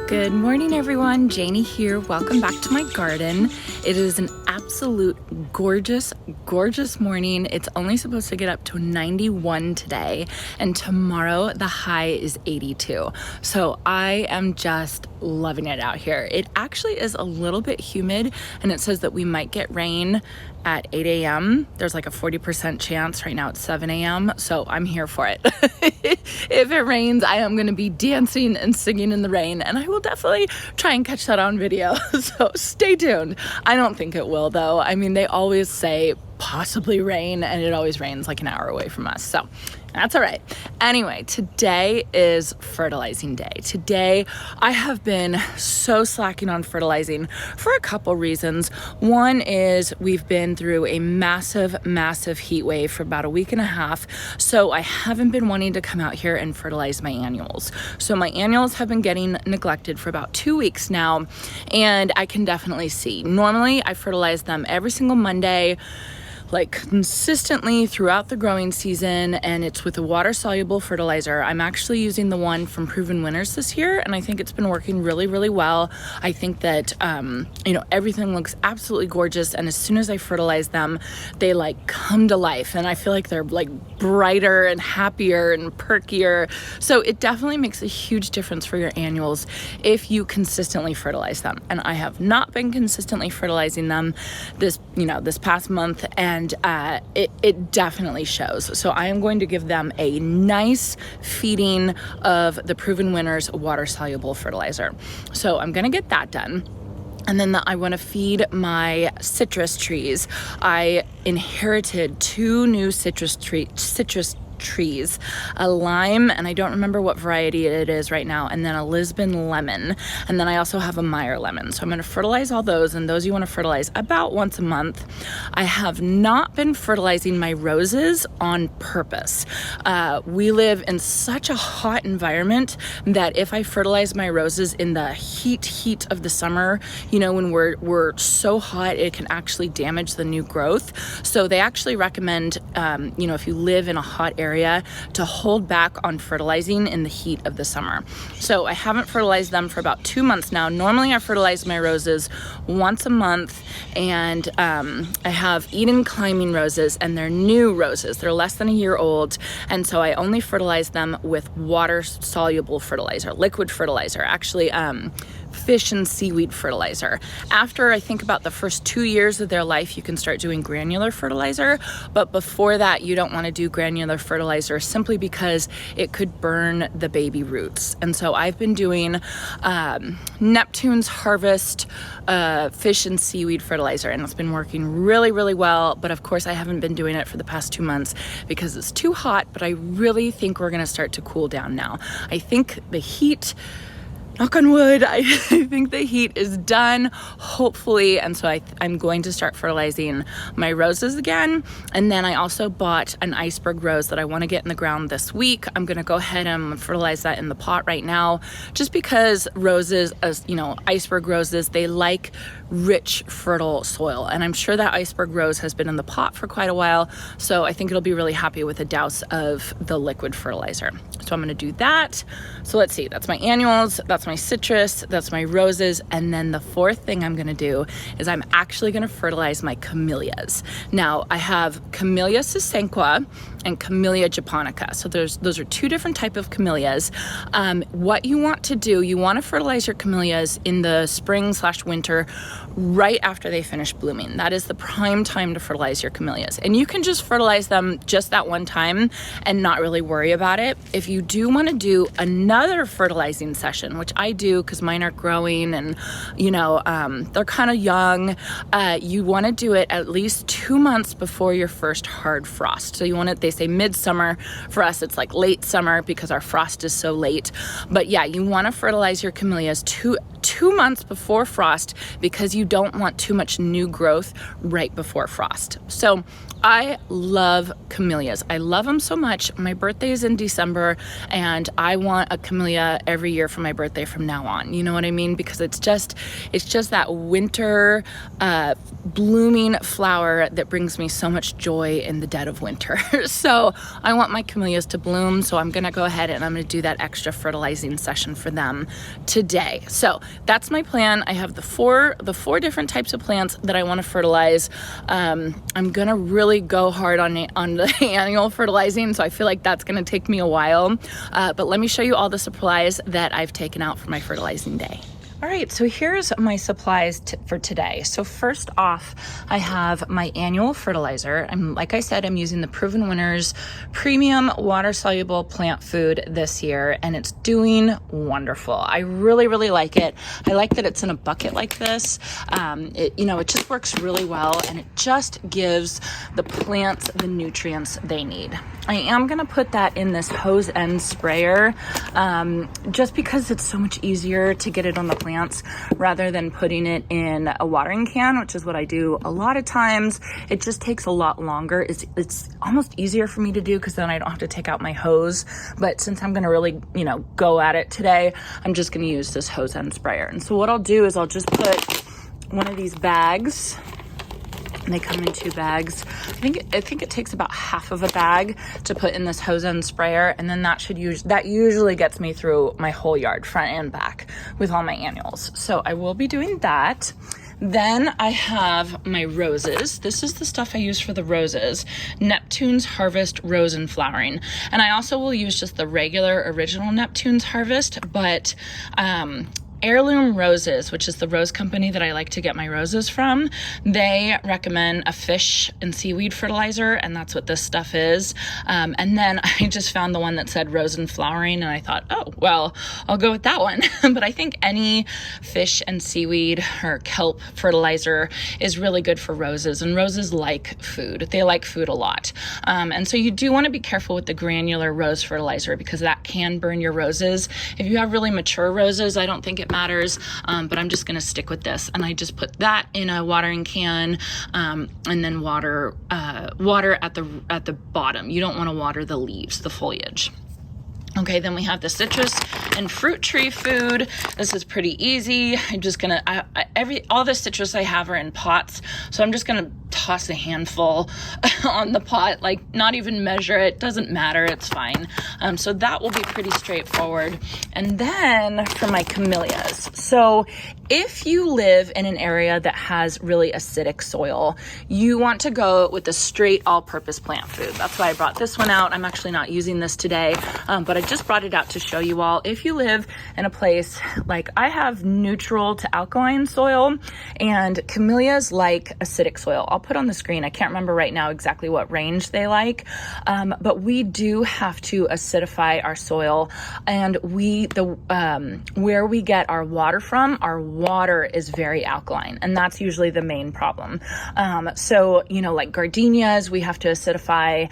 Good morning, everyone. Janie here. Welcome back to my garden. It is an absolute gorgeous, gorgeous morning. It's only supposed to get up to 91 today, and tomorrow the high is 82. So I am just loving it out here. It actually is a little bit humid, and it says that we might get rain at 8 a.m. There's like a 40% chance. Right now it's 7 a.m. So I'm here for it. If it rains, I am going to be dancing and singing in the rain, and I will definitely try and catch that on video. So stay tuned. I don't think it will though. I mean, they always say possibly rain, and it always rains like an hour away from us. So that's all right. Anyway, today is fertilizing day. Today, I have been so slacking on fertilizing for a couple reasons. One is we've been through a massive, massive heat wave for about a week and a half. So I haven't been wanting to come out here and fertilize my annuals. So my annuals have been getting neglected for about 2 weeks now, and I can definitely see. Normally, I fertilize them every single Monday, like consistently throughout the growing season, and it's with a water soluble fertilizer. I'm actually using the one from Proven Winners this year, and I think it's been working really, really well. I think that everything looks absolutely gorgeous, and as soon as I fertilize them, they like come to life, and I feel like they're like brighter and happier and perkier. So it definitely makes a huge difference for your annuals if you consistently fertilize them. And I have not been consistently fertilizing them this past month, and it definitely shows. So I am going to give them a nice feeding of the Proven Winners water soluble fertilizer. So I'm gonna get that done. And then I want to feed my citrus trees. I inherited 2 new citrus trees, a lime, and I don't remember what variety it is right now, and then a Lisbon lemon, and then I also have a Meyer lemon. So I'm going to fertilize all those, and those you want to fertilize about once a month. I have not been fertilizing my roses on purpose. We live in such a hot environment that if I fertilize my roses in the heat of the summer, when we're so hot, it can actually damage the new growth. So they actually recommend, if you live in a hot area, to hold back on fertilizing in the heat of the summer. So I haven't fertilized them for about 2 months now. Normally I fertilize my roses once a month, and I have Eden climbing roses, and they're new roses. They're less than a year old, and so I only fertilize them with water soluble fertilizer, liquid fertilizer, actually fish and seaweed fertilizer. After I think about the first 2 years of their life, you can start doing granular fertilizer, but before that you don't want to do granular fertilizer simply because it could burn the baby roots. And so I've been doing Neptune's Harvest fish and seaweed fertilizer, and it's been working really, really well. But of course I haven't been doing it for the past 2 months because it's too hot, but I really think we're going to start to cool down now. I think the heat, knock on wood, I think the heat is done, hopefully, and so I'm going to start fertilizing my roses again. And then I also bought an iceberg rose that I want to get in the ground this week. I'm going to go ahead and fertilize that in the pot right now, just because roses, iceberg roses, they like rich, fertile soil, and I'm sure that iceberg rose has been in the pot for quite a while, so I think it'll be really happy with a douse of the liquid fertilizer. So I'm going to do that. So let's see, that's my annuals, that's my citrus, that's my roses, and then the 4th thing I'm going to do is I'm actually going to fertilize my camellias. Now I have Camellia sasanqua and Camellia japonica. So those are 2 different types of camellias. What you want to do, you want to fertilize your camellias in the spring/winter, right after they finish blooming. That is the prime time to fertilize your camellias. And you can just fertilize them just that one time and not really worry about it. If you do want to do another fertilizing session, which I do because mine are growing and they're kind of young, you want to do it at least 2 months before your first hard frost. So you want it, they say midsummer. For us it's like late summer because our frost is so late. But yeah, you want to fertilize your camellias two months before frost, because because you don't want too much new growth right before frost. So I love camellias. I love them so much. My birthday is in December, and I want a camellia every year for my birthday from now on. You know what I mean? Because it's just that winter blooming flower that brings me so much joy in the dead of winter. So I want my camellias to bloom. So I'm gonna go ahead and I'm gonna do that extra fertilizing session for them today. So that's my plan. I have the four different types of plants that I want to fertilize. I'm gonna really go hard on the annual fertilizing, so I feel like that's gonna take me a while. But let me show you all the supplies that I've taken out for my fertilizing day. All right, so here's my supplies for today. So first off, I have my annual fertilizer. Like I said, I'm using the Proven Winners premium water-soluble plant food this year, and it's doing wonderful. I really, really like it. I like that it's in a bucket like this. It just works really well, and it just gives the plants the nutrients they need. I am gonna put that in this hose end sprayer, just because it's so much easier to get it on the plants rather than putting it in a watering can, which is what I do a lot of times. It just takes a lot longer. It's almost easier for me to do because then I don't have to take out my hose. But since I'm gonna really, go at it today, I'm just gonna use this hose end sprayer. And so what I'll do is I'll just put one of these bags. And they come in 2 bags. I think it takes about half of a bag to put in this hose end sprayer, and then that usually gets me through my whole yard, front and back, with all my annuals. So I will be doing that. Then I have my roses. This is the stuff I use for the roses. Neptune's Harvest Rose and Flowering. And I also will use just the regular original Neptune's Harvest, but Heirloom Roses, which is the rose company that I like to get my roses from, they recommend a fish and seaweed fertilizer, and that's what this stuff is. And then I just found the one that said Rose and Flowering, and I thought, oh, well, I'll go with that one. But I think any fish and seaweed or kelp fertilizer is really good for roses, and roses like food. They like food a lot. And so you do want to be careful with the granular rose fertilizer because that can burn your roses. If you have really mature roses, I don't think it matters, but I'm just going to stick with this. And I just put that in a watering can, and then water at the bottom. You don't want to water the leaves, the foliage. Okay, then we have the citrus and fruit tree food. This is pretty easy. I'm just gonna, all the citrus I have are in pots, so I'm just gonna toss a handful on the pot, like not even measure it, doesn't matter, it's fine. So that will be pretty straightforward. And then for my camellias. So if you live in an area that has really acidic soil, you want to go with the straight all-purpose plant food. That's why I brought this one out. I'm actually not using this today, but I just brought it out to show you all. If you live in a place like I have neutral to alkaline soil, and camellias like acidic soil. I'll put on the screen, I can't remember right now exactly what range they like, but we do have to acidify our soil, and where we get our water from, our water is very alkaline, and that's usually the main problem. So, like gardenias, we have to acidify,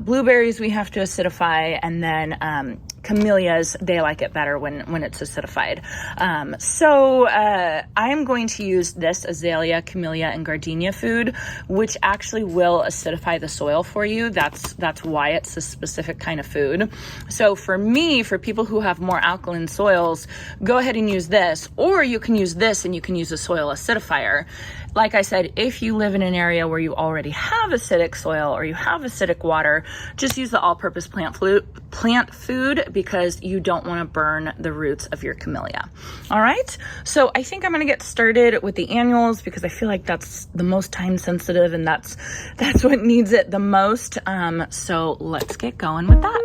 blueberries, we have to acidify, and then camellias, they like it better when it's acidified. So I am going to use this azalea, camellia, and gardenia food, which actually will acidify the soil for you. That's why it's a specific kind of food. So for people who have more alkaline soils, go ahead and use this, or you can use this and you can use a soil acidifier. Like I said, if you live in an area where you already have acidic soil or you have acidic water, just use the all-purpose plant food because you don't want to burn the roots of your camellia. All right, so I think I'm going to get started with the annuals because I feel like that's the most time sensitive and that's what needs it the most. So let's get going with that.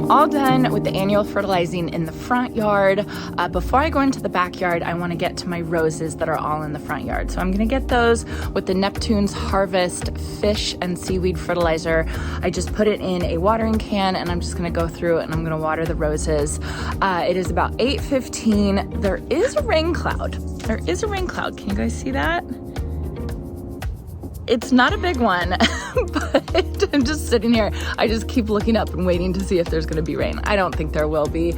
I'm all done with the annual fertilizing in the front yard. Before I go into the backyard, I want to get to my roses that are all in the front yard. So I'm going to get those with the Neptune's Harvest fish and seaweed fertilizer. I just put it in a watering can and I'm just going to go through and I'm going to water the roses. It is about 8:15. There is a rain cloud. There is a rain cloud. Can you guys see that? It's not a big one, but I'm just sitting here. I just keep looking up and waiting to see if there's gonna be rain. I don't think there will be,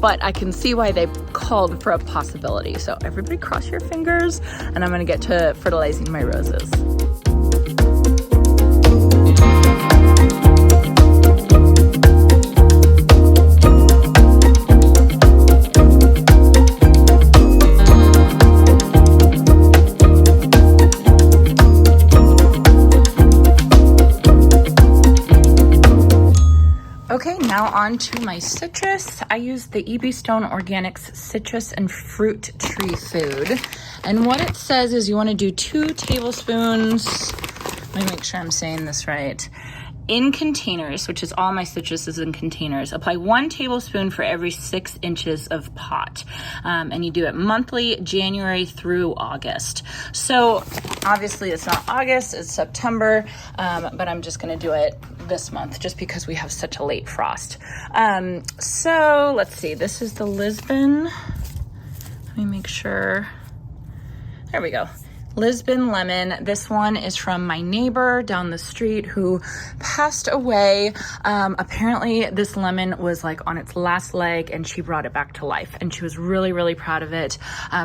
but I can see why they called for a possibility. So everybody cross your fingers and I'm gonna get to fertilizing my roses. Okay, now on to my citrus. I use the EB Stone Organics citrus and fruit tree food. And what it says is you want to do 2 tablespoons, let me make sure I'm saying this right, in containers, which is all my citrus is in containers. Apply 1 tablespoon for every 6 inches of pot. And you do it monthly, January through August. So obviously it's not August, it's September, but I'm just gonna do it this month just because we have such a late frost. So let's see, this is the Lisbon. Let me make sure. There we go. Lisbon lemon. This one is from my neighbor down the street who passed away. Apparently this lemon was like on its last leg and she brought it back to life and she was really, really proud of it.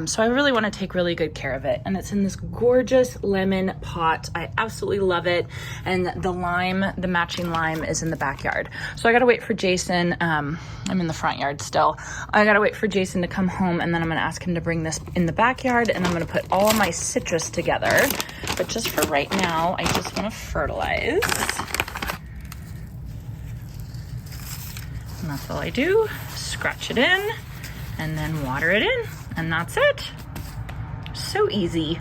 So I really want to take really good care of it. And it's in this gorgeous lemon pot. I absolutely love it. And the lime, the matching lime is in the backyard. So I got to wait for Jason. I'm in the front yard still. I got to wait for Jason to come home and then I'm going to ask him to bring this in the backyard and I'm going to put all my citrus together. But just for right now, I just want to fertilize. And that's all I do. Scratch it in and then water it in. And that's it. So easy.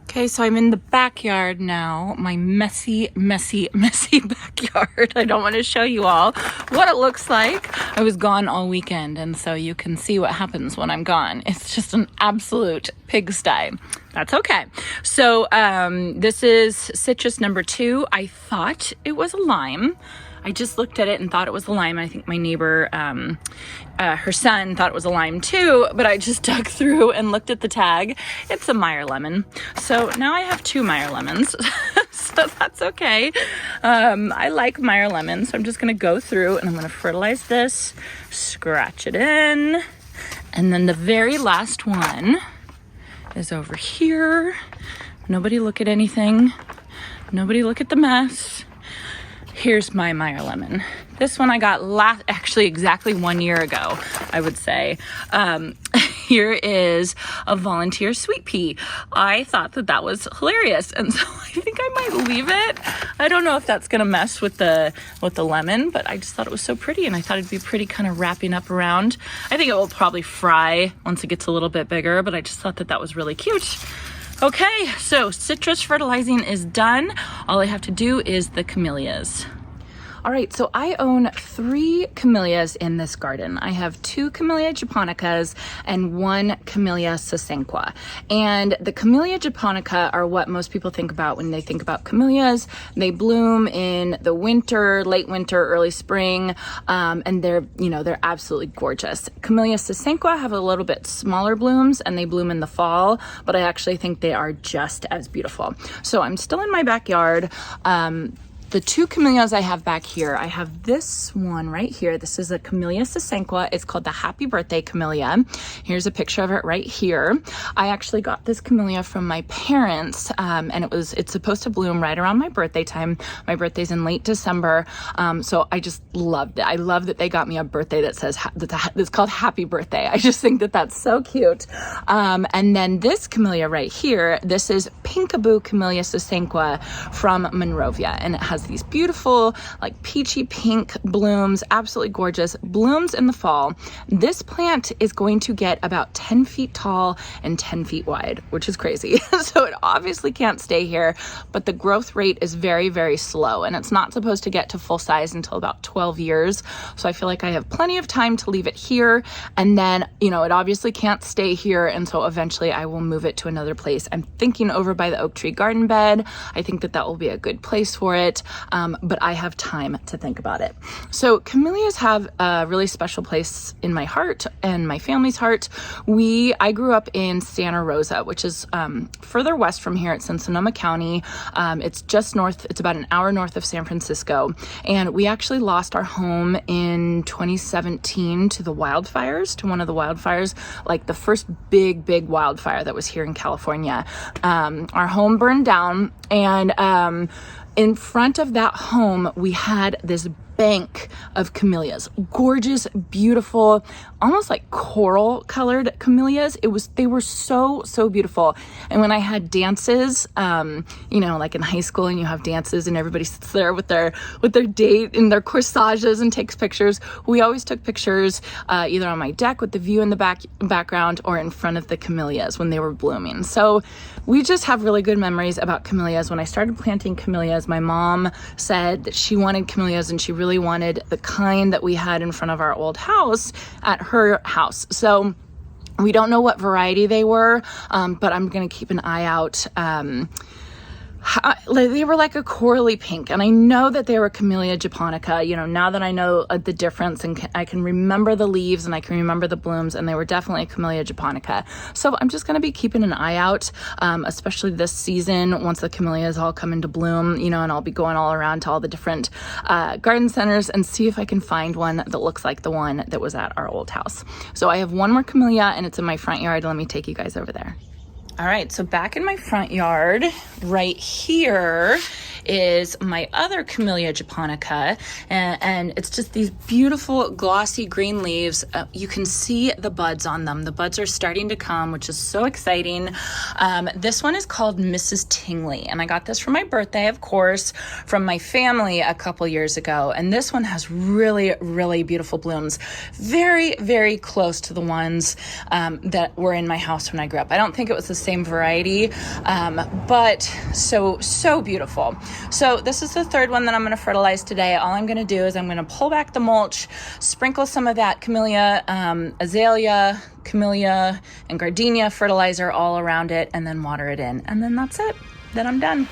Okay, so I'm in the backyard now, my messy, messy, messy backyard. I don't want to show you all what it looks like. I was gone all weekend, and so you can see what happens when I'm gone. It's just an absolute pigsty. That's okay. So this is citrus number 2. I thought it was a lime. I just looked at it and thought it was a lime. I think my neighbor, her son thought it was a lime too, but I just dug through and looked at the tag. It's a Meyer lemon. So now I have 2 Meyer lemons, so that's okay. I like Meyer lemons, so I'm just gonna go through and I'm gonna fertilize this, scratch it in, and then the very last one is over here. Nobody look at anything. Nobody look at the mess. Here's my Meyer lemon. This one I got actually exactly 1 year ago, I would say. Here is a volunteer sweet pea. I thought that that was hilarious, and so I think I might leave it. I don't know if that's gonna mess with the lemon, but I just thought it was so pretty, and I thought it'd be pretty kind of wrapping up around. I think it will probably fry once it gets a little bit bigger, but I just thought that that was really cute. Okay, so citrus fertilizing is done. All I have to do is the camellias. All right, so I own 3 camellias in this garden. I have 2 Camellia japonicas and 1 Camellia sasanqua. And the Camellia japonica are what most people think about when they think about camellias. They bloom in the winter, late winter, early spring, and they're absolutely gorgeous. Camellia sasanqua have a little bit smaller blooms and they bloom in the fall, but I actually think they are just as beautiful. So I'm still in my backyard. The 2 camellias I have back here, I have this one right here. This is a Camellia sasanqua. It's called the Happy Birthday Camellia. Here's a picture of it right here. I actually got this camellia from my parents, and it's supposed to bloom right around my birthday time. My birthday's in late December, so I just loved it. I love that they got me a birthday that says that's called Happy Birthday. I just think that that's so cute. And then this camellia right here, this is Pinkaboo Camellia sasanqua from Monrovia, and it has has these beautiful like peachy pink blooms, absolutely gorgeous, blooms in the fall. This plant is going to get about 10 feet tall and 10 feet wide, which is crazy. So it obviously can't stay here, but the growth rate is very, very slow, and it's not supposed to get to full size until about 12 years. So I feel like I have plenty of time to leave it here, and then, you know, it obviously can't stay here, and so eventually I will move it to another place. I'm thinking over by the oak tree garden bed. I think that that will be a good place for it, but I have time to think about it. So camellias have a really special place in my heart and my family's heart. I grew up in Santa Rosa, which is further west from here. It's in Sonoma County. It's just north, it's about an hour north of San Francisco. And we actually lost our home in 2017 to the wildfires, to one of the wildfires, like the first big wildfire that was here in California. Our home burned down, and in front of that home, we had this bank of camellias, gorgeous, beautiful, almost like coral colored camellias. They were so beautiful. And when I had dances, you know, like in high school, and you have dances and everybody sits there with their date in their corsages and takes pictures, we always took pictures either on my deck with the view in the background or in front of the camellias when they were blooming. So we just have really good memories about camellias. When I started planting camellias, my mom said that she wanted camellias, and she really wanted the kind that we had in front of our old house at her house. So we don't know what variety they were, but I'm going to keep an eye out. They were like a corally pink, and I know that they were Camellia japonica, you know, now that I know the difference, and I can remember the leaves and I can remember the blooms, and they were definitely Camellia japonica. So I'm just going to be keeping an eye out, especially this season, once the camellias all come into bloom, you know, and I'll be going all around to all the different garden centers and see if I can find one that looks like the one that was at our old house. So I have one more camellia, and it's in my front yard. Let me take you guys over there. All right, so back in my front yard, right here is my other Camellia japonica, and it's just these beautiful glossy green leaves. You can see the buds on them. The buds are starting to come, which is so exciting. This one is called Mrs. Tingley, and I got this for my birthday, of course, from my family a couple years ago. And this one has really beautiful blooms, very close to the ones that were in my house when I grew up. I don't think it was the same variety, but so beautiful. So this is the third one that I'm going to fertilize today. All I'm going to do is I'm going to pull back the mulch, sprinkle some of that Camellia, azalea, Camellia, and gardenia fertilizer all around it, and then water it in. And then that's it. Then I'm done.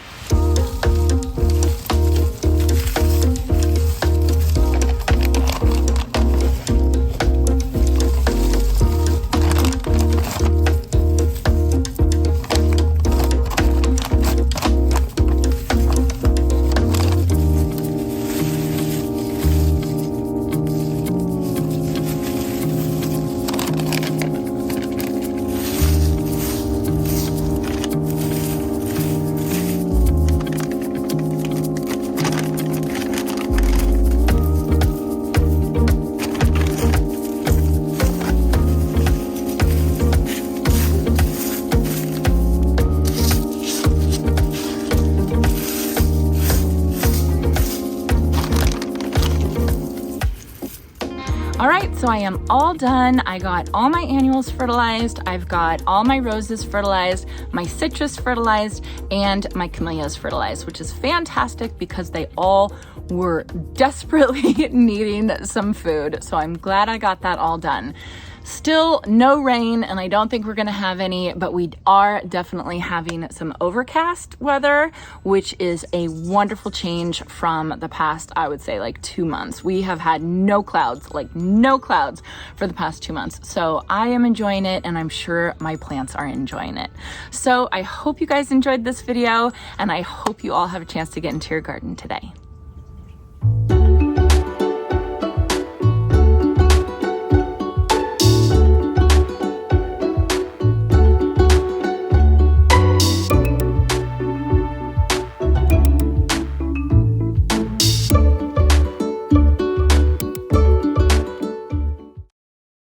All right, so I am all done. I got all my annuals fertilized. I've got all my roses fertilized, my citrus fertilized, and my camellias fertilized, which is fantastic because they all were desperately needing some food. So I'm glad I got that all done. Still no rain, and I don't think we're gonna have any, but we are definitely having some overcast weather, which is a wonderful change from the past, I would say, like 2 months. We have had no clouds, like no clouds for the past 2 months. So I am enjoying it, and I'm sure my plants are enjoying it. So I hope you guys enjoyed this video, and I hope you all have a chance to get into your garden today.